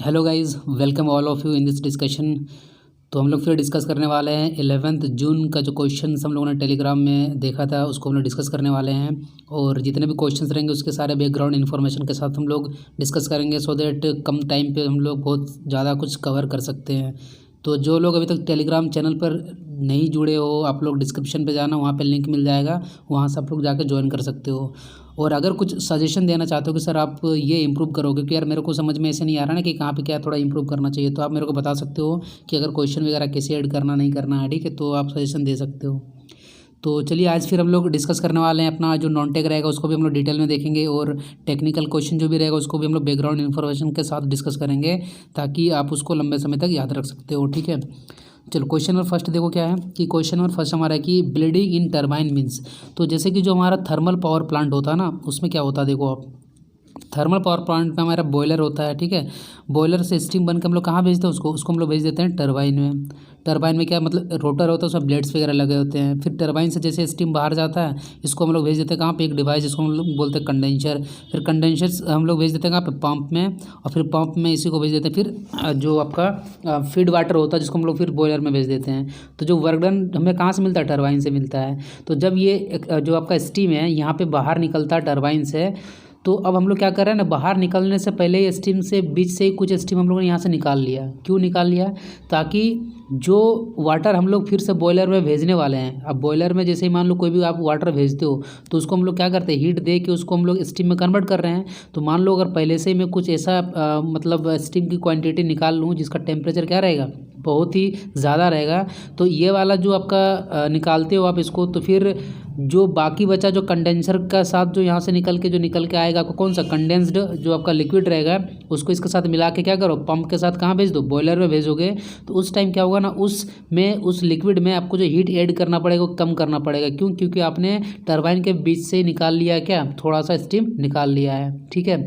Hello guys, welcome all of you in this discussion. तो हम लोग फिर डिस्कस करने वाले हैं 11th जून का जो क्वेश्चन हम लोगों ने टेलीग्राम में देखा था उसको हम लोग डिस्कस करने वाले हैं। और जितने भी क्वेश्चंस रहेंगे उसके सारे बैकग्राउंड इन्फॉर्मेशन के साथ हम लोग डिस्कस करेंगे सो दैट कम टाइम पे हम लोग बहुत ज़्यादा कुछ कवर कर सकते हैं। तो जो लोग अभी तक टेलीग्राम चैनल पर नहीं जुड़े हो, आप लोग डिस्क्रिप्शन पे जाना, वहाँ पे लिंक मिल जाएगा, वहाँ से आप लोग जाके ज्वाइन कर सकते हो। और अगर कुछ सजेशन देना चाहते हो कि सर आप ये इम्प्रूव करोगे, क्योंकि यार मेरे को समझ में ऐसे नहीं आ रहा ना कि कहाँ पे क्या थोड़ा इम्प्रूव करना चाहिए, तो आप मेरे को बता सकते हो कि अगर क्वेश्चन वगैरह कैसे ऐड करना नहीं करना है, ठीक है, तो आप सजेशन दे सकते हो। तो चलिए आज फिर हम लोग डिस्कस करने वाले हैं अपना जो नॉन टेक रहेगा उसको भी हम लोग डिटेल में देखेंगे, और टेक्निकल क्वेश्चन जो भी रहेगा उसको भी हम लोग बैकग्राउंड इन्फॉर्मेशन के साथ डिस्कस करेंगे ताकि आप उसको लंबे समय तक याद रख सकते हो, ठीक है। चलो क्वेश्चन नंबर फर्स्ट देखो क्या है कि क्वेश्चन नंबर फर्स्ट हमारा है कि ब्लीडिंग इन टरबाइन मीन्स। तो जैसे कि जो हमारा थर्मल पावर प्लांट होता है ना, उसमें क्या होता है, देखो आप थर्मल पावर प्लांट में हमारा बॉयलर होता है, ठीक है। बॉयलर से स्टीम बन के हम लोग कहाँ भेजते हैं उसको हम लोग भेज देते हैं टरबाइन में। टरबाइन में क्या मतलब रोटर होता है, उसमें ब्लेड्स वगैरह लगे होते हैं। फिर टरबाइन से जैसे स्टीम बाहर जाता है, इसको हम लोग भेज देते हैं कहाँ पे, एक डिवाइस जिसको हम लोग बोलते हैं कंडेंसर। फिर कंडेंसर हम लोग भेज देते हैं कहाँ पे, पंप में। और फिर पंप में इसी को भेज देते हैं फिर जो आपका फीड वाटर होता है जिसको हम लोग फिर बॉयलर में भेज देते हैं। तो जो वर्क डन हमें कहाँ से मिलता है, टरबाइन से मिलता है। तो जब ये जो आपका स्टीम है यहाँ पे बाहर निकलता है टरबाइन से, तो अब हम लोग क्या कर रहे हैं ना, बाहर निकलने से पहले ही स्टीम से बीच से ही कुछ स्टीम हम लोगों ने यहाँ से निकाल लिया। क्यों निकाल लिया, ताकि जो वाटर हम लोग फिर से बॉयलर में भेजने वाले हैं, अब बॉयलर में जैसे ही मान लो कोई भी आप वाटर भेजते हो तो उसको हम लोग क्या करते हैं, हीट दे के उसको हम लोग स्टीम में कन्वर्ट कर रहे हैं। तो मान लो अगर पहले से ही मैं कुछ ऐसा मतलब स्टीम की क्वांटिटी निकाल लूँ जिसका टेम्परेचर क्या रहेगा, बहुत ही ज़्यादा रहेगा, तो ये वाला जो आपका निकालते हो आप इसको, तो फिर जो बाकी बचा जो कंडेंसर का साथ जो यहाँ से निकल के आएगा, आपको कौन सा कंडेंस्ड जो आपका लिक्विड रहेगा उसको इसके साथ मिला के क्या करो, पंप के साथ कहाँ भेज दो, बॉयलर में भेजोगे। तो उस टाइम क्या होगा ना, उस लिक्विड में आपको जो हीट ऐड करना पड़ेगा वो कम करना पड़ेगा। क्यों, क्योंकि आपने टरबाइन के बीच से निकाल लिया है, क्या थोड़ा सा स्टीम निकाल लिया है, ठीक है।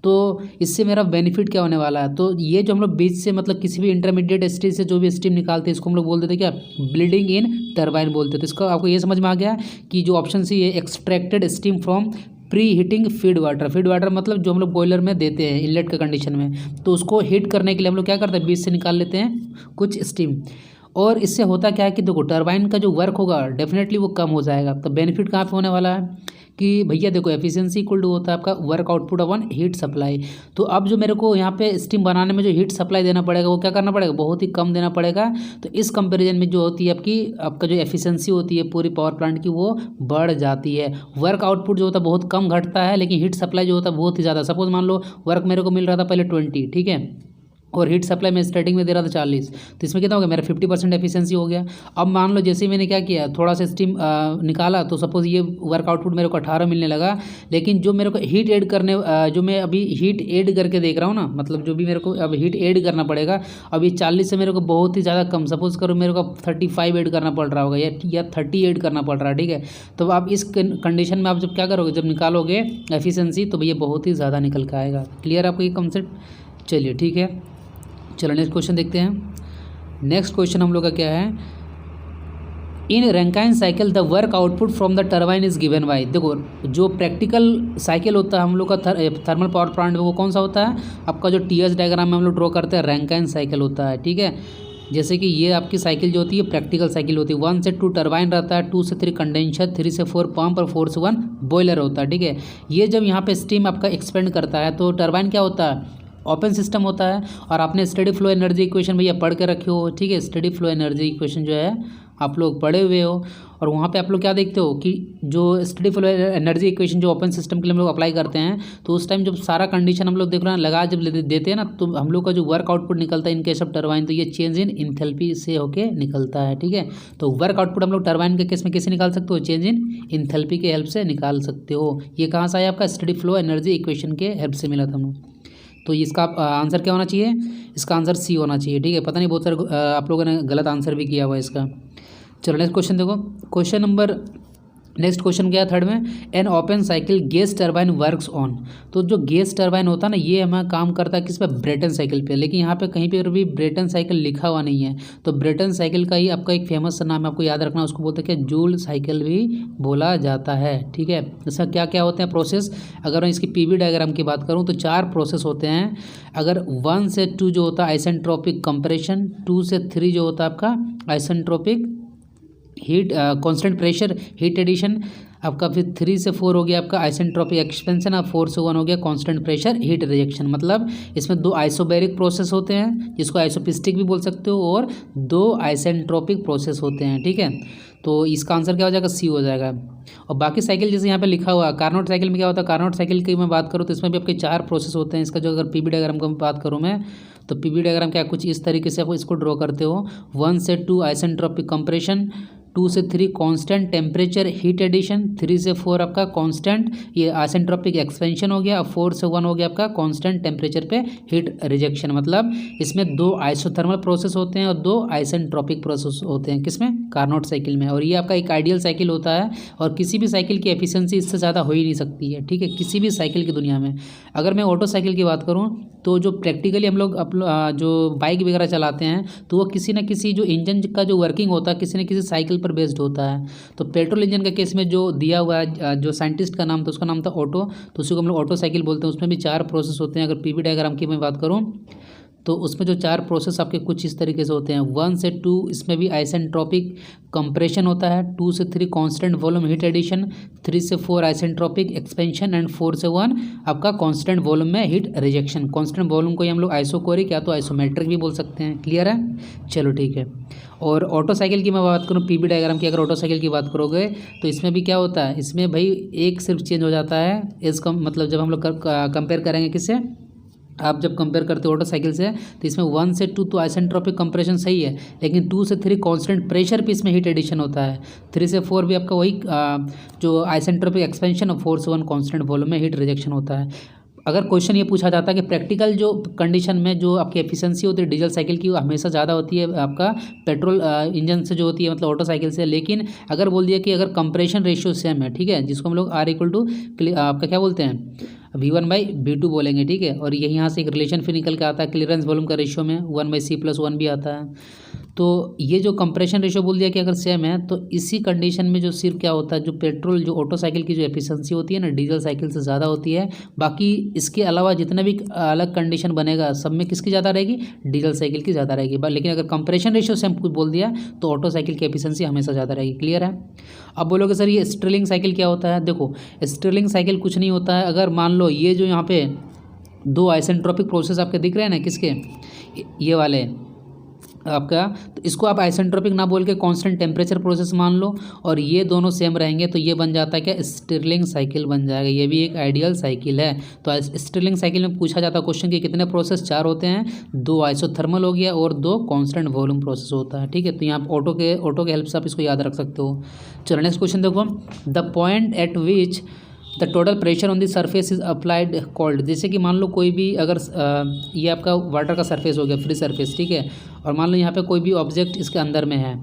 तो इससे मेरा बेनिफिट क्या होने वाला है, तो ये जो हम लोग बीच से मतलब किसी भी इंटरमीडिएट स्टेज से जो भी स्टीम निकालते हैं इसको हम लोग बोल देते क्या, ब्लीडिंग इन टरबाइन बोलते हैं। तो इसका आपको ये समझ में आ गया कि जो ऑप्शन सी है, extracted steam from pre heating feed water. Feed water मतलब जो हम लोग बॉयलर में देते हैं इनलेट के कंडीशन में, तो उसको हीट करने के लिए हम लोग क्या करते हैं, बीच से निकाल लेते हैं कुछ स्टीम। और इससे होता क्या है कि देखो टरबाइन का जो वर्क होगा डेफिनेटली वो कम हो जाएगा। तो बेनिफिट कहाँ पे होने वाला है कि भैया देखो एफिशिएंसी इक्वल टू होता है आपका वर्क आउटपुट अपन हीट सप्लाई। तो अब जो मेरे को यहाँ पे स्टीम बनाने में जो हीट सप्लाई देना पड़ेगा वो क्या करना पड़ेगा, बहुत ही कम देना पड़ेगा। तो इस कंपैरिजन में जो होती है आपका जो एफिशिएंसी होती है पूरी पावर प्लांट की वो बढ़ जाती है। वर्क आउटपुट जो होता है बहुत कम घटता है, लेकिन हीट सप्लाई जो होता है बहुत ही ज़्यादा। सपोज मान लो वर्क मेरे को मिल रहा था पहले 20, ठीक है, और हीट सप्लाई में स्टार्टिंग में दे रहा था 40, तो इसमें कितना हो गया, मेरा 50% एफिशिएंसी हो गया। अब मान लो जैसे ही मैंने क्या किया, थोड़ा सा स्टीम निकाला, तो सपोज ये वर्क आउटपुट मेरे को 18 मिलने लगा। लेकिन जो मेरे को हीट ऐड करने जो मैं अभी हीट ऐड करके देख रहा हूँ ना, मतलब जो भी मेरे को अब हीट ऐड करना पड़ेगा, अब ये 40 से मेरे को बहुत ही ज़्यादा कम, सपोज करो मेरे को 35 ऐड करना पड़ रहा होगा या 30 ऐड करना पड़ रहा है, ठीक है। तो आप इस कंडीशन में आप जब क्या करोगे, जब निकालोगे एफिशिएंसी, तो भैया बहुत ही ज़्यादा निकल के आएगा। क्लियर आपको ये कॉन्सेप्ट, चलिए ठीक है। चलो नेक्स्ट क्वेश्चन देखते हैं। नेक्स्ट क्वेश्चन हम लोग का क्या है, in Rankine cycle the work output from the turbine is given by. देखो जो प्रैक्टिकल साइकिल होता है हम लोग का थर्मल पावर प्लांट में वो कौन सा होता है, आपका जो टीएस डायग्राम में हम लोग ड्रॉ करते हैं रैंकाइन साइकिल होता है, ठीक है। जैसे कि ये आपकी साइकिल जो होती है प्रैक्टिकल साइकिल होती है, 1 से 2 टरबाइन रहता है, 2 से 3 कंडेंसर, 3 से 4 पंप और 4 से 1 बॉयलर होता है, ठीक है। ये जब यहाँ पे स्टीम आपका एक्सपेंड करता है तो टरबाइन क्या होता है, ओपन सिस्टम होता है। और आपने स्टेडी फ्लो एनर्जी इक्वेशन भैया पढ़ के रखे हो, ठीक है। स्टेडी फ्लो एनर्जी इक्वेशन जो है आप लोग पढ़े हुए हो, और वहाँ पे आप लोग क्या देखते हो कि जो स्टेडी फ्लो एनर्जी इक्वेशन जो ओपन सिस्टम के लिए हम लोग अप्लाई करते हैं, तो उस टाइम जब सारा कंडीशन हम लोग देख रहे हैं लगा जब देते हैं ना, तो हम लोग का जो वर्क आउटपुट निकलता है इन केस ऑफ टरबाइन, तो ये चेंज इन इंथैल्पी से होके निकलता है, ठीक है। तो वर्क आउटपुट हम लोग टरबाइन के केस में कैसे निकाल सकते हो, चेंज इन इंथैल्पी के हेल्प से निकाल सकते हो। ये कहाँ से आया, आपका स्टेडी फ्लो एनर्जी इक्वेशन के हेल्प से मिला था हम लोग। तो इसका आंसर क्या होना चाहिए, इसका आंसर सी होना चाहिए, ठीक है। पता नहीं बहुत सारे आप लोगों ने गलत आंसर भी किया हुआ है इसका। चलो नेक्स्ट क्वेश्चन देखो, क्वेश्चन नंबर नेक्स्ट क्वेश्चन क्या है थर्ड में, an open cycle gas turbine works on. तो जो गैस टरबाइन होता है ना, ये हमें काम करता है किस पे, ब्रेटन साइकिल पे, लेकिन यहाँ पे कहीं पे भी ब्रेटन साइकिल लिखा हुआ नहीं है। तो ब्रेटन साइकिल का ही आपका एक फेमस नाम है, आपको याद रखना, उसको बोलते हैं कि जूल साइकिल भी बोला जाता है। ठीक है, इसका क्या क्या होते हैं प्रोसेस, अगर मैं इसकी पीवी डायग्राम की बात करूँ तो 4 प्रोसेस होते हैं। अगर 1 से 2 जो होता है आइसेंट्रोपिक कंप्रेशन, 2 से 3 जो होता है आपका isentropic heat constant pressure heat addition आपका, फिर 3 से 4 हो गया आपका आइसेंट्रोपिक एक्सपेंशन, और 4 से 1 हो गया कांस्टेंट प्रेशर हीट रिजेक्शन। मतलब इसमें 2 आइसोबैरिक प्रोसेस होते हैं जिसको आइसोपिस्टिक भी बोल सकते हो, और 2 आइसेंट्रोपिक प्रोसेस होते हैं। ठीक है, तो इसका आंसर क्या हो जाएगा, सी हो जाएगा। और बाकी साइकिल जैसे यहाँ पे लिखा हुआ है, कार्नोट साइकिल में क्या होता है, कार्नोट साइकिल की मैं बात करूँ तो इसमें भी आपके 4 प्रोसेस होते हैं। इसका जो अगर पीवी डायग्राम की बात करूँ मैं, तो पीवी डायग्राम क्या कुछ इस तरीके से आप इसको ड्रॉ करते हो, 1 से 2 आइसेंट्रोपिक कंप्रेशन, 2 से 3 कांस्टेंट टेम्परेचर हीट एडिशन, 3 से 4 आपका कांस्टेंट ये आइसेंट्रोपिक एक्सपेंशन हो गया, और 4 से 1 हो गया आपका कांस्टेंट टेम्परेचर पे हीट रिजेक्शन। मतलब इसमें 2 आइसोथर्मल प्रोसेस होते हैं और 2 आइसेंट्रोपिक प्रोसेस होते हैं, किसमें, कार्नोट साइकिल में। और ये आपका एक आइडियल साइकिल होता है, और किसी भी साइकिल की एफिशिएंसी इससे ज़्यादा हो ही नहीं सकती है। ठीक है, किसी भी साइकिल की दुनिया में। अगर मैं ऑटो साइकिल की बात करूँ तो जो प्रैक्टिकली हम लोग जो बाइक वगैरह चलाते हैं तो वो किसी न किसी जो इंजन का जो वर्किंग होता है किसी न किसी साइकिल पर बेस्ड होता है। तो पेट्रोल इंजन का केस में जो दिया हुआ है, जो साइंटिस्ट का नाम था उसका नाम था ऑटो, तो उसी को हम लोग ऑटो साइकिल बोलते हैं। उसमें भी 4 प्रोसेस होते हैं। अगर पीवी डायग्राम की मैं बात करूँ तो उसमें जो 4 प्रोसेस आपके कुछ इस तरीके से होते हैं। 1 से 2 इसमें भी आइसेंट्रोपिक कंप्रेशन होता है, 2 से 3 कांस्टेंट वॉल्यूम हीट एडिशन, 3 से 4 आइसेंट्रोपिक एक्सपेंशन, एंड 4 से 1 आपका कांस्टेंट वॉल्यूम में हीट रिजेक्शन। कांस्टेंट वॉल्यूम को हम लोग आइसोकोरिक या तो आइसोमेट्रिक भी बोल सकते हैं। क्लियर है, चलो ठीक है। और ऑटो साइकिल की मैं बात करूँ, पीवी डायग्राम की अगर ऑटो साइकिल की बात करोगे तो इसमें भी क्या होता है, इसमें भाई एक सिर्फ चेंज हो जाता है इसका मतलब जब हम लोग कंपेयर करेंगे किससे, आप जब कंपेयर करते हो ऑटो साइकिल से, तो इसमें 1 से 2 तो आइसेंट्रोपिक कंप्रेशन सही है, लेकिन 2 से 3 कांस्टेंट प्रेशर पे इसमें हीट एडिशन होता है, 3 से 4 भी आपका वही जो आइसेंट्रोपिक एक्सपेंशन, और 4 से 1 कांस्टेंट वॉल्यूम में हीट रिजेक्शन होता है। अगर क्वेश्चन ये पूछा जाता है कि प्रैक्टिकल जो कंडीशन में जो आपकी एफिशिएंसी होती है डीजल साइकिल की वो हमेशा ज़्यादा होती है आपका पेट्रोल इंजन से जो होती है, मतलब ऑटो साइकिल से। लेकिन अगर बोल दिया कि अगर कंप्रेशन रेशियो सेम है, ठीक है, जिसको हम लोग R इक्वल टू आपका क्या बोलते हैं V1/V2 बोलेंगे, ठीक है। और यही यहाँ से एक रिलेशन फिर निकल के आता है क्लियरेंस वॉल्यूम का रेशियो में 1/C+1 भी आता है। तो ये जो कंप्रेशन रेशियो बोल दिया कि अगर सेम है तो इसी कंडीशन में जो सिर्फ क्या होता है, जो पेट्रोल जो ऑटो साइकिल की जो एफिशिएंसी होती है ना डीजल साइकिल से ज़्यादा होती है। बाकी इसके अलावा जितना भी अलग कंडीशन बनेगा सब में किसकी ज़्यादा रहेगी, डीजल साइकिल की ज़्यादा रहेगी। लेकिन अगर कंप्रेशन रेशियो सेम कुछ बोल दिया तो ऑटो साइकिल की एफिशिएंसी हमेशा ज़्यादा रहेगी। क्लियर है। अब बोलोगे सर ये स्टर्लिंग साइकिल क्या होता है। देखो स्टर्लिंग साइकिल कुछ नहीं होता है, अगर मान लो ये जो यहाँ पे 2 आइसेंट्रोपिक प्रोसेस आपके दिख रहे हैं ना, किसके, ये वाले आपका, तो इसको आप आइसेंट्रोपिक ना बोल के कांस्टेंट टेम्परेचर प्रोसेस मान लो, और ये दोनों सेम रहेंगे तो ये बन जाता है क्या, स्टर्लिंग साइकिल बन जाएगा। ये भी एक आइडियल साइकिल है। तो स्टर्लिंग साइकिल में पूछा जाता है क्वेश्चन कि कितने प्रोसेस, 4 होते हैं, 2 आइसोथर्मल हो गया और 2 कांस्टेंट वॉल्यूम प्रोसेस होता है, ठीक है। तो यहाँ ऑटो के हेल्प से आप इसको याद रख सकते हो। चलो नेक्स्ट क्वेश्चन देखो, the point eight which the total pressure on the surface is applied called. जैसे कि मान लो कोई भी अगर ये आपका वाटर का सरफेस हो गया, फ्री सरफेस, ठीक है, और मान लो यहाँ पे कोई भी ऑब्जेक्ट इसके अंदर में है,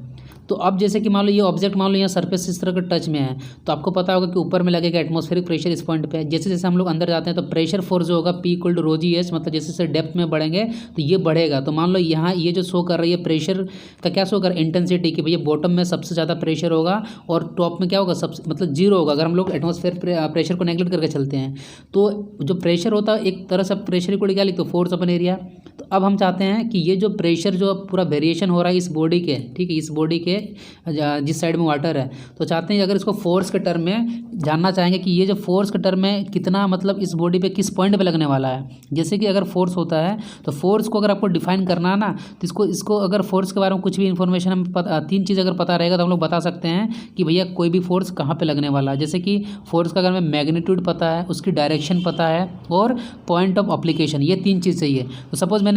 तो अब जैसे कि मान लो ये ऑब्जेक्ट मान लो यहाँ सरफेस इस तरह का टच में है, तो आपको पता होगा कि ऊपर में लगेगा एटमॉस्फेरिक प्रेशर इस पॉइंट पे। जैसे जैसे हम लोग अंदर जाते हैं तो प्रेशर फोर्स जो होगा P = ρgh, मतलब जैसे जैसे डेप्थ में बढ़ेंगे तो ये बढ़ेगा। तो मान लो यहाँ ये जो शो कर रही है प्रेशर का क्या शो कर, इंटेंसिटी की, भैया बॉटम में सबसे ज़्यादा प्रेशर होगा और टॉप में क्या होगा, सब मतलब 0 होगा अगर हम लोग एटमॉस्फेयर प्रेशर को नेगलेक्ट करके चलते हैं। तो जो प्रेशर होता है एक तरह से प्रेशर को क्या लिखते हो, फोर्स अपन एरिया। तो अब हम चाहते हैं कि ये जो प्रेशर जो पूरा वेरिएशन हो रहा है इस बॉडी के, ठीक है, इस बॉडी के जिस साइड में वाटर है, तो चाहते हैं अगर इसको फोर्स के टर्म में जानना चाहेंगे कि ये जो फोर्स के टर्म में कितना मतलब इस बॉडी पे किस पॉइंट पे लगने वाला है। जैसे कि अगर फोर्स होता है तो फोर्स को अगर आपको डिफाइन करना है ना, तो इसको अगर फोर्स के बारे में कुछ भी इन्फॉर्मेशन हमें 3 चीज़ अगर पता रहेगा तो हम लोग बता सकते हैं कि भैया कोई भी फोर्स कहाँ पर लगने वाला है। जैसे कि फोर्स का अगर हमें मैग्नीट्यूड पता है, उसकी डायरेक्शन पता है और पॉइंट ऑफ अप्लीकेशन, ये 3 चीज़ चाहिए। तो सपोज मैंने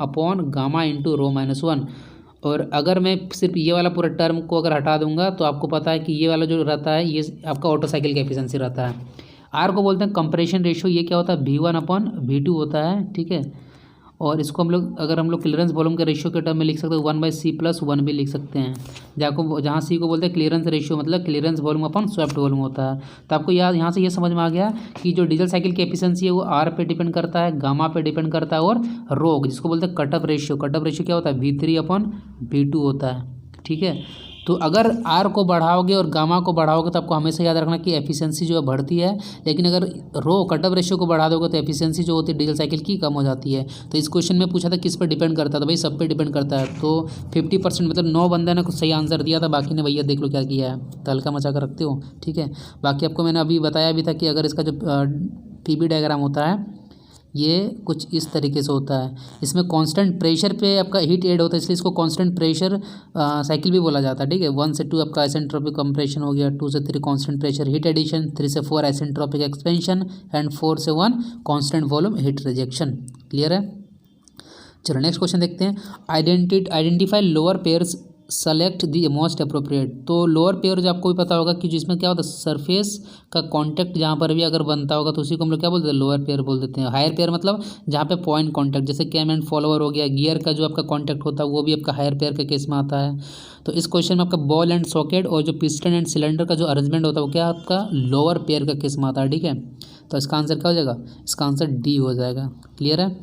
upon gamma into rho minus one. और अगर मैं सिर्फ ये वाला पूरा टर्म को अगर हटा दूंगा तो आपको पता है कि ये वाला जो रहता है ये आपका ऑटो साइकिल का एफिशिएंसी रहता है। आर को बोलते हैं कंप्रेशन रेशियो, ये क्या होता है V1 अपॉन V2 होता है, ठीक है। और इसको हम लोग अगर हम लोग क्लियरेंस वॉल्यूम के रेशियो के टर्म में लिख सकते हैं 1/c+1 भी लिख सकते हैं। जहाँ सी को बोलते हैं क्लियरेंस रेशियो, मतलब क्लियरेंस वॉल्यूम अपन स्वेप्ट वॉल्यूम होता है। तो आपको याद यहाँ से ये समझ में आ गया कि जो डीजल साइकिल की एफिशिएंसी है वो आर पे डिपेंड करता है, गामा पे डिपेंड करता है, और रो जिसको बोलते हैं कटअप रेशियो, कटअप रेशियो क्या होता है V3/V2 होता है, ठीक है। तो अगर आर को बढ़ाओगे और गामा को बढ़ाओगे तो आपको हमेशा याद रखना कि एफिशिएंसी जो है बढ़ती है, लेकिन अगर रो कटअप रेशियो को बढ़ा दोगे तो एफिशिएंसी जो होती है डीजल साइकिल की कम हो जाती है। तो इस क्वेश्चन में पूछा था किस पर डिपेंड करता है, तो भाई सब पे डिपेंड करता है। तो 50% मतलब 9 बंदे ने कुछ सही आंसर दिया था, बाकी ने भैया देख लो क्या किया है, तहलका मचा कर रखते हो, ठीक है। बाकी आपको मैंने अभी बताया भी था कि अगर इसका जो पीबी डायग्राम होता है ये कुछ इस तरीके से होता है। इसमें कांस्टेंट प्रेशर पे आपका हीट ऐड होता है, इसलिए इसको कांस्टेंट प्रेशर साइकिल भी बोला जाता है। ठीक है, 1 से 2 आपका आइसेंट्रोपिक कंप्रेशन हो गया, 2 से 3 कांस्टेंट प्रेशर हीट एडिशन, 3 से 4 आइसेंट्रोपिक एक्सपेंशन एंड 4 से 1 constant volume heat rejection. Clear है। चलो नेक्स्ट क्वेश्चन देखते हैं। Identify lower pairs, select the most appropriate. तो लोअर पेयर जो आपको भी पता होगा कि जिसमें क्या होता है सरफेस का कांटेक्ट जहाँ पर भी अगर बनता होगा तो उसी को हम लोग क्या बोलते हैं, लोअर पेयर बोल देते हैं। हायर पेयर मतलब जहाँ पे पॉइंट कांटेक्ट, जैसे कैम एंड फॉलोअर हो गया, गियर का जो आपका कांटेक्ट होता है वो भी आपका हायर पेयर के केस में आता है। तो इस क्वेश्चन में आपका बॉल एंड सॉकेट और जो पिस्टन एंड सिलेंडर का जो अरेंजमेंट होता है वो क्या आपका लोअर पेयर का केस में आता है। ठीक है, तो इसका आंसर क्या हो जाएगा, इसका आंसर डी हो जाएगा। क्लियर है।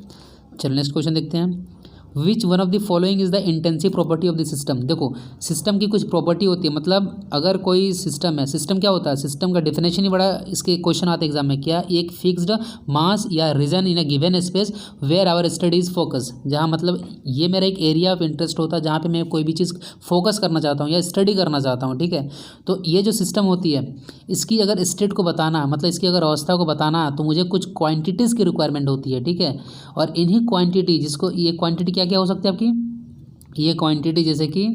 चलो नेक्स्ट क्वेश्चन देखते हैं। Which one of the following is the intensive property of the system. देखो सिस्टम की कुछ प्रॉपर्टी होती है, मतलब अगर कोई सिस्टम है, सिस्टम क्या होता है, सिस्टम का डेफिनेशन ही बड़ा इसके क्वेश्चन आते हैं एग्जाम में, क्या एक फिक्स्ड मास या region in a given space where our studies focus. जहाँ मतलब ये मेरा एक एरिया ऑफ इंटरेस्ट होता है जहाँ पे मैं कोई भी चीज़ फोकस करना चाहता हूँ या स्टडी करना चाहता हूँ। ठीक है, तो ये जो सिस्टम होती है इसकी अगर स्टेट को बताना, मतलब इसकी अगर अवस्था को बताना, तो मुझे कुछ क्वांटिटीज़ की रिक्वायरमेंट होती है। ठीक है, और इन्हीं क्वांटिटी, जिसको ये क्वांटिटी क्या क्या हो सकती है आपकी, ये क्वांटिटी जैसे कि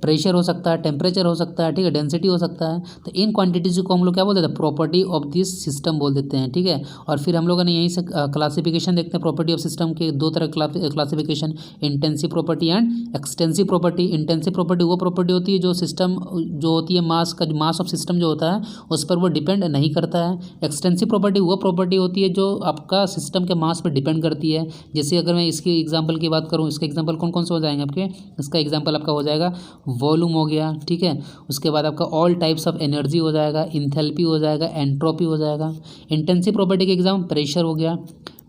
प्रेशर हो सकता है, टेम्परेचर हो सकता है, ठीक है, डेंसिटी हो सकता है। तो इन क्वांटिटीज को हम लोग क्या बोल देते हैं, प्रॉपर्टी ऑफ दिस सिस्टम बोल देते हैं। ठीक है, और फिर हम लोगों ने यहीं से क्लासिफिकेशन देखते हैं प्रॉपर्टी ऑफ सिस्टम के, दो तरह classification, intensive property and extensive property. Intensive property वो प्रॉपर्टी होती है जो सिस्टम जो होती है मास का, मास ऑफ सिस्टम जो होता है उस पर वो डिपेंड नहीं करता है। एक्सटेंसिव प्रॉपर्टी वो प्रॉपर्टी होती है जो आपका सिस्टम के मास पर डिपेंड करती है। जैसे अगर मैं इसकी एग्जाम्पल की बात करूँ, इसके एग्जाम्पल कौन कौन से हो जाएंगे आपके, इसका एग्जाम्पल आपका हो जाएगा वॉल्यूम हो गया। ठीक है, उसके बाद आपका ऑल टाइप्स ऑफ एनर्जी हो जाएगा, इंथैल्पी हो जाएगा, एंट्रोपी हो जाएगा। इंटेंसिव प्रॉपर्टी के एग्जाम प्रेशर हो गया,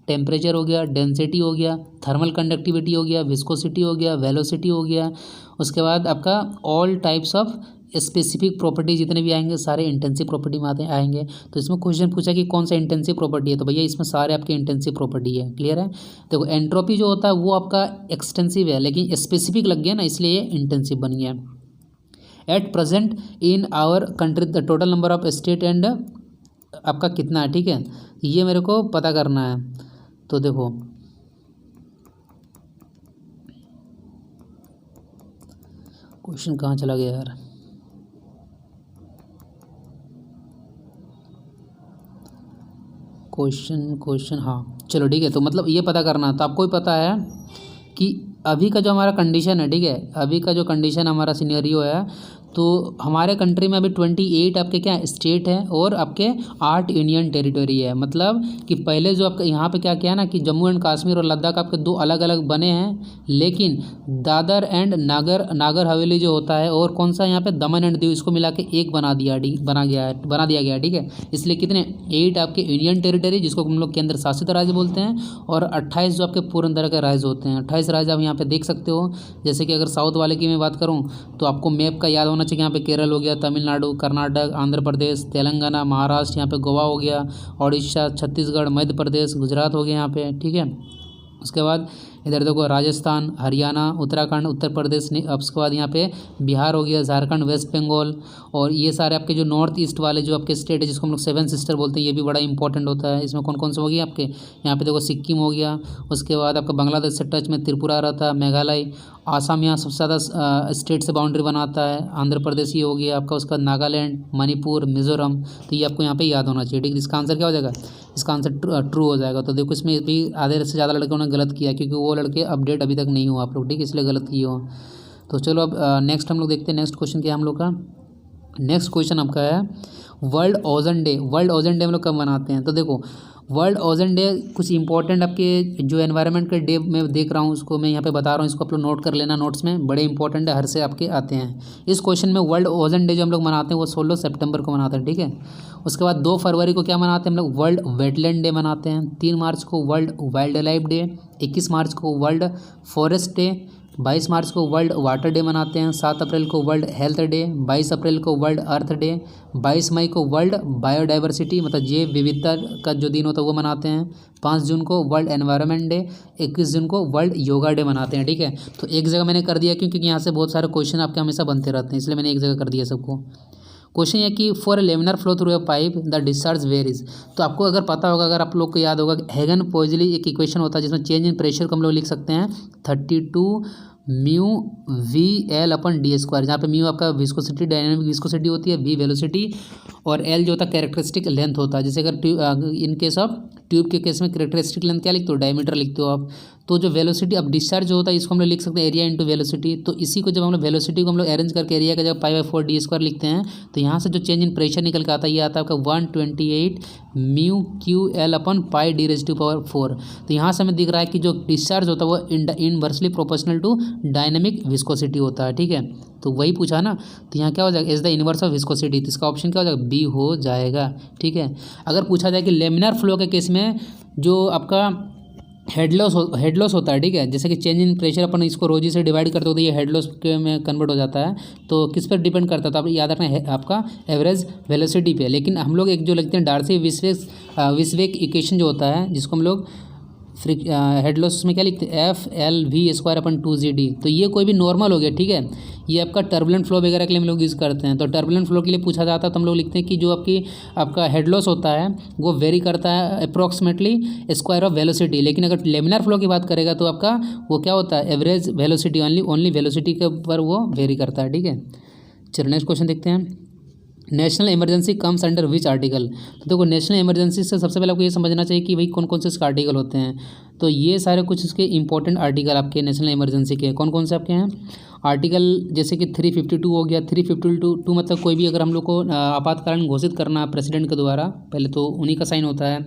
टेम्परेचर हो गया, डेंसिटी हो गया, थर्मल कंडक्टिविटी हो गया, विस्कोसिटी हो गया, वेलोसिटी हो गया। उसके बाद आपका all types of specific property जितने भी आएंगे सारे इंटेंसिव प्रॉपर्टी में आएंगे। तो इसमें क्वेश्चन पूछा कि कौन सा इंटेंसिव प्रॉपर्टी है, तो भैया इसमें सारे आपके इंटेंसिव प्रॉपर्टी है। क्लियर है। देखो एंट्रोपी जो होता है वो आपका एक्सटेंसिव है, लेकिन स्पेसिफिक लग गया ना इसलिए ये इंटेंसिव बन गया। At present in our country the total number of state and आपका कितना है। ठीक है, ये मेरे को पता करना है। तो देखो क्वेश्चन कहाँ चला गया यार, क्वेश्चन हाँ चलो ठीक है। तो मतलब ये पता करना है, तो आपको भी पता है कि अभी का जो हमारा कंडीशन है, ठीक है, अभी का जो कंडीशन हमारा सिनेरियो है, तो हमारे कंट्री में अभी 28 आपके क्या स्टेट है और आपके 8 यूनियन टेरिटरी है। मतलब कि पहले जो आपका यहाँ पे क्या किया ना कि जम्मू एंड कश्मीर और लद्दाख आपके दो अलग अलग बने हैं, लेकिन दादर एंड नागर हवेली जो होता है और कौन सा यहाँ पे दमन एंड दीव, इसको मिला के एक बना दिया गया। ठीक है, इसलिए कितने 8 आपके यूनियन टेरिटरी जिसको हम लोग केंद्र शासित राज्य बोलते हैं, और 28 जो आपके पूर्ण तरह के राज्य होते हैं। 28 राज्य आप यहाँ पे देख सकते हो। जैसे कि अगर साउथ वाले की मैं बात करूँ तो आपको मैप का याद होना चाहिए, यहाँ पे केरल हो गया, तमिलनाडु, कर्नाटक, आंध्र प्रदेश, तेलंगाना, महाराष्ट्र, यहाँ पे गोवा हो गया, उड़ीसा, छत्तीसगढ़, मध्य प्रदेश, गुजरात हो गया यहाँ पे। ठीक है, उसके बाद इधर देखो राजस्थान, हरियाणा, उत्तराखंड, उत्तर प्रदेश, उसके बाद यहाँ पे बिहार हो गया, झारखंड, वेस्ट बंगाल, और ये सारे आपके जो नॉर्थ ईस्ट वाले जो आपके स्टेट है जिसको हम लोग 7 सिस्टर बोलते हैं, ये भी बड़ा इंपॉर्टेंट होता है। इसमें कौन कौन से हो गए आपके, यहाँ पे देखो सिक्किम हो गया, उसके बाद आपका बांग्लादेश से टच में त्रिपुरा रहता है, मेघालय, आसाम यहाँ सबसे ज़्यादा स्टेट से बाउंड्री बनाता है, आंध्र प्रदेश ये हो गया आपका, उसका नागालैंड, मणिपुर, मिजोरम। तो ये आपको यहाँ पे याद होना चाहिए। ठीक है, इसका आंसर क्या हो जाएगा, इसका आंसर ट्रू हो जाएगा। तो देखो इसमें भी आधे से ज़्यादा लड़कों ने गलत किया क्योंकि वो लड़के अपडेट अभी तक नहीं हुआ आप लोग, ठीक है, इसलिए गलत किए हो। तो चलो अब नेक्स्ट हम लोग देखते हैं नेक्स्ट क्वेश्चन क्या है हम लोग का। नेक्स्ट क्वेश्चन आपका है world ozone day. World ozone day हम लोग कब मनाते हैं, तो देखो वर्ल्ड ओजोन डे कुछ इंपॉर्टेंट आपके जो एनवायरनमेंट के डे मैं देख रहा हूँ उसको मैं यहाँ पे बता रहा हूँ, इसको आप लोग नोट कर लेना, नोट्स में बड़े इंपॉर्टेंट है, हर से आपके आते हैं। इस क्वेश्चन में वर्ल्ड ओजोन डे जो हम लोग मनाते हैं वो 16 सितंबर को मनाते हैं। ठीक है, उसके बाद 2 फरवरी को क्या मनाते हैं हम लोग, वर्ल्ड वेटलैंड डे मनाते हैं। 3 मार्च को वर्ल्ड वाइल्ड लाइफ डे, 21 मार्च को वर्ल्ड फॉरेस्ट डे, 22 मार्च को वर्ल्ड वाटर डे मनाते हैं, 7 अप्रैल को वर्ल्ड हेल्थ डे, 22 अप्रैल को वर्ल्ड अर्थ डे, 22 मई को वर्ल्ड बायोडाइवर्सिटी मतलब जैव विविधता का जो दिन होता है वो मनाते हैं, 5 जून को वर्ल्ड एनवायरनमेंट डे, 21 जून को वर्ल्ड योगा डे मनाते हैं। ठीक है, तो एक जगह मैंने कर दिया क्योंकि यहाँ से बहुत सारे क्वेश्चन आपके हमेशा बनते रहते हैं, इसलिए मैंने एक जगह कर दिया सबको। क्वेश्चन ये कि for a laminar flow through a pipe the discharge varies. तो आपको अगर पता होगा, अगर आप लोग को याद होगा, हैगन पॉइजली एक इक्वेशन होता है जिसमें चेंज इन प्रेशर को हम लोग लिख सकते हैं 32 mu V L upon D square, जहाँ पे म्यू आपका विस्कोसिटी, डायनामिक विस्कोसिटी होती है, वी वेलोसिटी, और एल जो होता है कैरेक्टरिस्टिक लेंथ होता है। जैसे अगर इन केस ऑफ ट्यूब के केस में कैरेक्टरिस्टिक लेंथ क्या लिखते हो, डायमीटर लिखते हो आप। तो जो वेलोसिटी अब डिस्चार्ज जो होता है इसको हम लोग लिख सकते हैं एरिया इंटू वेलोसिटी। तो इसी को जब हम लोग वेलोसिटी को हम लोग अरेंज करके एरिया का जब π/4 डी स्क्वायर लिखते हैं, तो यहाँ से जो चेंज इन प्रेशर निकल के आता है ये आता है आपका 128 mu Q L upon pi D raise to power 4। तो यहाँ से हमें दिख रहा है कि जो डिस्चार्ज होता है वो inversely proportional to dynamic viscosity होता है, ठीक है। तो वही पूछा ना, तो यहाँ क्या हो जाएगा, is the inverse of viscosity, तो इसका ऑप्शन क्या हो जाएगा, बी हो जाएगा, ठीक है। अगर पूछा जाए कि लेमिनार फ्लो के केस में जो आपका हेड लॉस होता है, ठीक है, जैसे कि चेंज इन प्रेशर अपन इसको रोजी से डिवाइड करते हो तो ये हेड लॉस के में कन्वर्ट हो जाता है। तो किस पर डिपेंड करता है, तो आप याद रखना है आपका एवरेज वेलोसिटी पे। लेकिन हम लोग एक जो लिखते हैं डार्सी विस्वेक इक्वेशन जो होता है, जिसको हम लोग हेड लॉस में क्या लिखते हैं, FL_V² अपन 2GD। तो ये कोई भी नॉर्मल हो गया, ठीक है। ये आपका टर्बुलेंट फ्लो वगैरह के लिए हम लोग यूज़ करते हैं। तो टर्बुलेंट फ्लो के लिए पूछा जाता है तो हम लोग लिखते हैं कि जो आपका हेड लॉस होता है वो वेरी करता है अप्रॉक्सीमेटली स्क्वायर ऑफ वेलोसिटी। लेकिन अगर लेमिनार फ्लो की बात करेगा तो आपका वो क्या होता है, एवरेज वेलोसिटी, ओनली वेलोसिटी के ऊपर वो वेरी करता है, ठीक है। चलो नेक्स्ट क्वेश्चन देखते हैं। National emergency comes under which article. तो देखो नेशनल इमरजेंसी से सबसे पहले आपको ये समझना चाहिए कि भाई कौन कौन से इसके आर्टिकल होते हैं। तो ये सारे कुछ इसके इंपॉर्टेंट आर्टिकल आपके नेशनल इमरजेंसी के कौन कौन से आपके हैं आर्टिकल, जैसे कि 352 हो गया। 352 मतलब कोई भी अगर हम लोग को आपातकालीन घोषित करना प्रेसिडेंट के द्वारा, पहले तो उन्हीं का साइन होता है,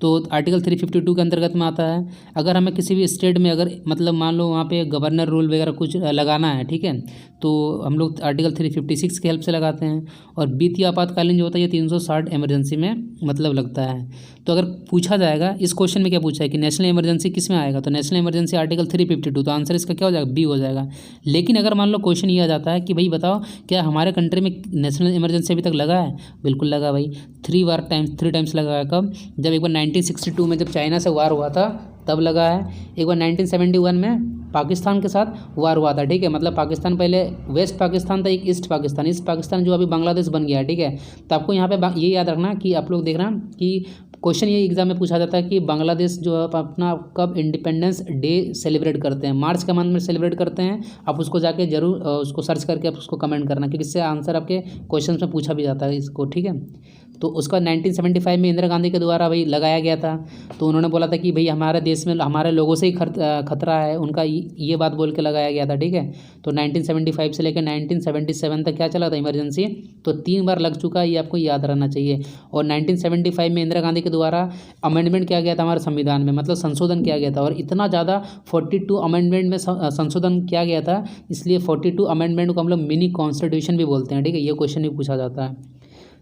तो आर्टिकल 352 के अंतर्गत में आता है। अगर हमें किसी भी स्टेट में अगर मतलब मान लो वहाँ पे गवर्नर रूल वगैरह कुछ लगाना है, ठीक है, तो हम लोग आर्टिकल 356 की हेल्प से लगाते हैं। और वित्तीय आपातकालीन जो होता है ये 360 इमरजेंसी में मतलब लगता है। तो अगर पूछा जाएगा इस क्वेश्चन में क्या पूछा है कि नेशनल इमरजेंसी किस में आएगा, तो नेशनल इमरजेंसी आर्टिकल 352, तो आंसर इसका क्या हो जाएगा, बी हो जाएगा। लेकिन अगर मान लो क्वेश्चन ये आ जाता है कि भाई बताओ क्या हमारे कंट्री में नेशनल इमरजेंसी अभी तक लगा है, बिल्कुल लगा भाई, 3 टाइम्स लगा है। कब, जब एक बार 1962 में जब चाइना से वार हुआ था तब लगा है। एक बार 1971 में पाकिस्तान के साथ वार हुआ था, ठीक है। मतलब पाकिस्तान पहले वेस्ट पाकिस्तान था, एक ईस्ट पाकिस्तान जो अभी बांग्लादेश बन गया है, ठीक है। तो आपको यहाँ पे ये याद रखना कि आप लोग देख रहे हैं कि क्वेश्चन ये एग्जाम में पूछा जाता है कि बांग्लादेश जो है अपना कब इंडिपेंडेंस डे सेलिब्रेट करते हैं, मार्च के मंथ में सेलिब्रेट करते हैं। आप उसको जाके जरूर उसको सर्च करके आप उसको कमेंट करना, क्योंकि इससे आंसर आपके क्वेश्चन में पूछा भी जाता है इसको, ठीक है। तो उसका 1975 में इंदिरा गांधी के द्वारा भाई लगाया गया था। तो उन्होंने बोला था कि भाई हमारे देश में हमारे लोगों से ही खतरा है, उनका ये बात बोल के लगाया गया था, ठीक है। तो 1975 से लेकर 1977 तक क्या चला था, इमरजेंसी। तो 3 बार लग चुका है, ये आपको याद रहना चाहिए। और 1975 में इंदिरा गांधी के द्वारा अमेंडमेंट किया गया था हमारे संविधान में, मतलब संशोधन किया गया था। और इतना ज़्यादा 42 अमेंडमेंट में संशोधन किया गया था, इसलिए 42 अमेंडमेंट को हम लोग मिनी कॉन्स्टिट्यूशन भी बोलते हैं, ठीक है। ये क्वेश्चन भी पूछा जाता है।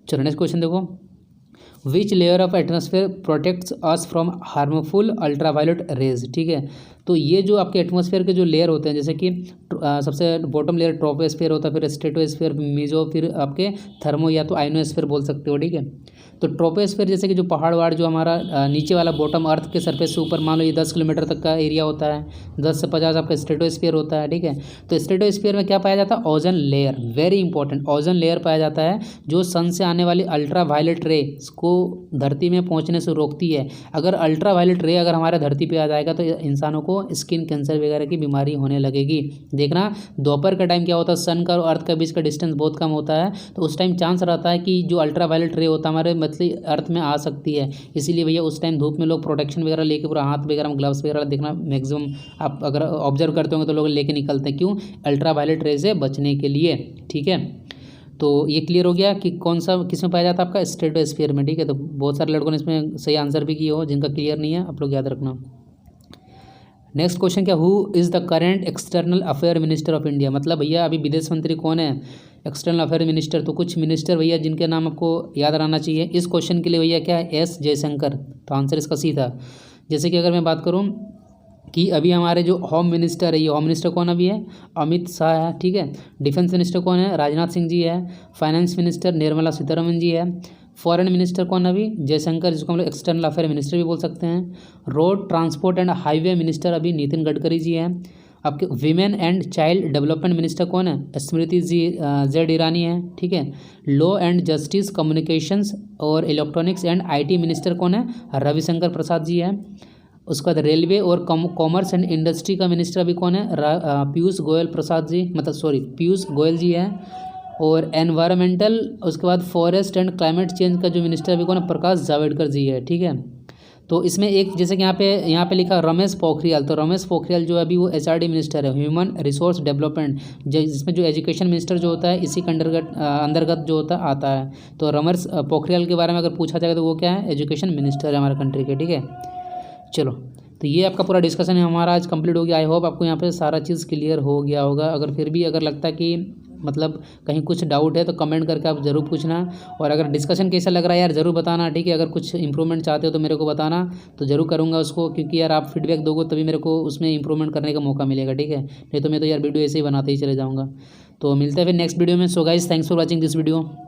चलो नेक्स्ट क्वेश्चन देखो, which layer of atmosphere protects us from harmful ultraviolet rays, ठीक है। तो ये जो आपके एटमॉस्फेयर के जो लेयर होते हैं, जैसे कि सबसे बॉटम लेयर ट्रोपोस्फेयर होता है, फिर स्ट्रेटोस्फेयर, मेसो, फिर आपके थर्मो या तो आइनोस्फेयर बोल सकते हो, ठीक है। तो ट्रोपोस्फेयर जैसे कि जो पहाड़ वहाड़ जो हमारा नीचे वाला बॉटम अर्थ के सरफेस से ऊपर मान लो ये 10 किलोमीटर तक का एरिया होता है, 10 से 50 आपका स्ट्रेटोस्फेयर होता है, ठीक है। तो स्ट्रेटोस्फेयर में क्या पाया जाता है, ozone layer, very important, ozone layer पाया जाता है जो सन से आने वाली अल्ट्रा वायलेट रे को धरती में पहुंचने से रोकती है। अगर अल्ट्रा वायलेट रे अगर हमारे धरती पे आ जाएगा तो इंसानों को स्किन कैंसर वगैरह की बीमारी होने लगेगी। देखना दोपहर का टाइम क्या होता है, सन का और अर्थ के बीच का डिस्टेंस बहुत कम होता है, तो उस टाइम चांस रहता है कि जो अल्ट्रा वायलेट रे होता है हमारे मतलब अर्थ में आ सकती है। इसीलिए भैया उस टाइम धूप में लोग प्रोटेक्शन वगैरह लेके पूरा हाथ वगैरह में ग्लव्स वगैरह देखना मैक्सिमम आप अगर ऑब्जर्व करते होंगे तो लोग लेके निकलते हैं, क्यों, अल्ट्रा वायलेट रे से बचने के लिए, ठीक है। तो ये क्लियर हो गया कि कौन सा किस में पाया जाता है, आपका स्ट्रेटोस्फीयर में, ठीक है। तो बहुत सारे लड़कों ने इसमें सही आंसर भी किए हो, जिनका क्लियर नहीं है आप लोग याद रखना। नेक्स्ट क्वेश्चन क्या, who is the current external affair minister of India, मतलब भैया अभी विदेश मंत्री कौन है, एक्सटर्नल अफेयर मिनिस्टर। तो कुछ मिनिस्टर भैया जिनके नाम आपको याद रहना चाहिए। इस क्वेश्चन के लिए भैया क्या है, एस जयशंकर, तो आंसर इसका सी था। जैसे कि अगर मैं बात करूँ कि अभी हमारे जो होम मिनिस्टर है, ये होम मिनिस्टर कौन अभी है, अमित शाह है, ठीक है। डिफेंस मिनिस्टर कौन है, राजनाथ सिंह जी है। फाइनेंस मिनिस्टर निर्मला सीतारमन जी है। फॉरेन मिनिस्टर कौन अभी, जयशंकर, जिसको हम लोग एक्सटर्नल अफेयर मिनिस्टर भी बोल सकते हैं। Road transport and highway minister अभी नितिन गडकरी जी हैं। आपके women and child development minister कौन है? स्मृति जेड ईरानी है, ठीक है। लॉ एंड जस्टिस, कम्युनिकेशंस और इलेक्ट्रॉनिक्स एंड आईटी मिनिस्टर कौन है? रविशंकर प्रसाद जी है। उसके बाद रेलवे और कॉमर्स एंड इंडस्ट्री का मिनिस्टर अभी कौन है? पीयूष गोयल जी है। और एनवायरमेंटल, उसके बाद फॉरेस्ट एंड क्लाइमेट चेंज का जो मिनिस्टर अभी कौन है? प्रकाश जावड़ेकर जी है, ठीक है। तो इसमें एक जैसे कि यहाँ पे लिखा रमेश पोखरियाल, तो रमेश पोखरियाल जो अभी वो एचआरडी मिनिस्टर है, ह्यूमन रिसोर्स डेवलपमेंट, जिसमें जो एजुकेशन मिनिस्टर जो होता है इसी के अंतर्गत जो होता आता है। तो रमेश पोखरियाल के बारे में अगर पूछा जाएगा तो वो क्या है? एजुकेशन मिनिस्टर है हमारे कंट्री के, ठीक है। चलो, तो ये आपका पूरा डिस्कशन है हमारा आज कंप्लीट हो गया। आई होप आपको यहाँ पे सारा चीज़ क्लियर हो गया होगा। अगर फिर भी अगर लगता है कि मतलब कहीं कुछ डाउट है तो कमेंट करके आप ज़रूर पूछना। और अगर डिस्कशन कैसा लग रहा है यार ज़रूर बताना, ठीक है। अगर कुछ इंप्रूवमेंट चाहते हो तो मेरे को बताना, तो ज़रूर करूँगा उसको, क्योंकि यार आप फीडबैक दोगे तभी मेरे को उसमें इंप्रूवमेंट करने का मौका मिलेगा, ठीक है। नहीं तो मैं तो यार वीडियो ऐसे ही बनाते ही चले जाऊँगा। तो मिलते हैं फिर नेक्स्ट वीडियो में। So guys, thanks for watching this video.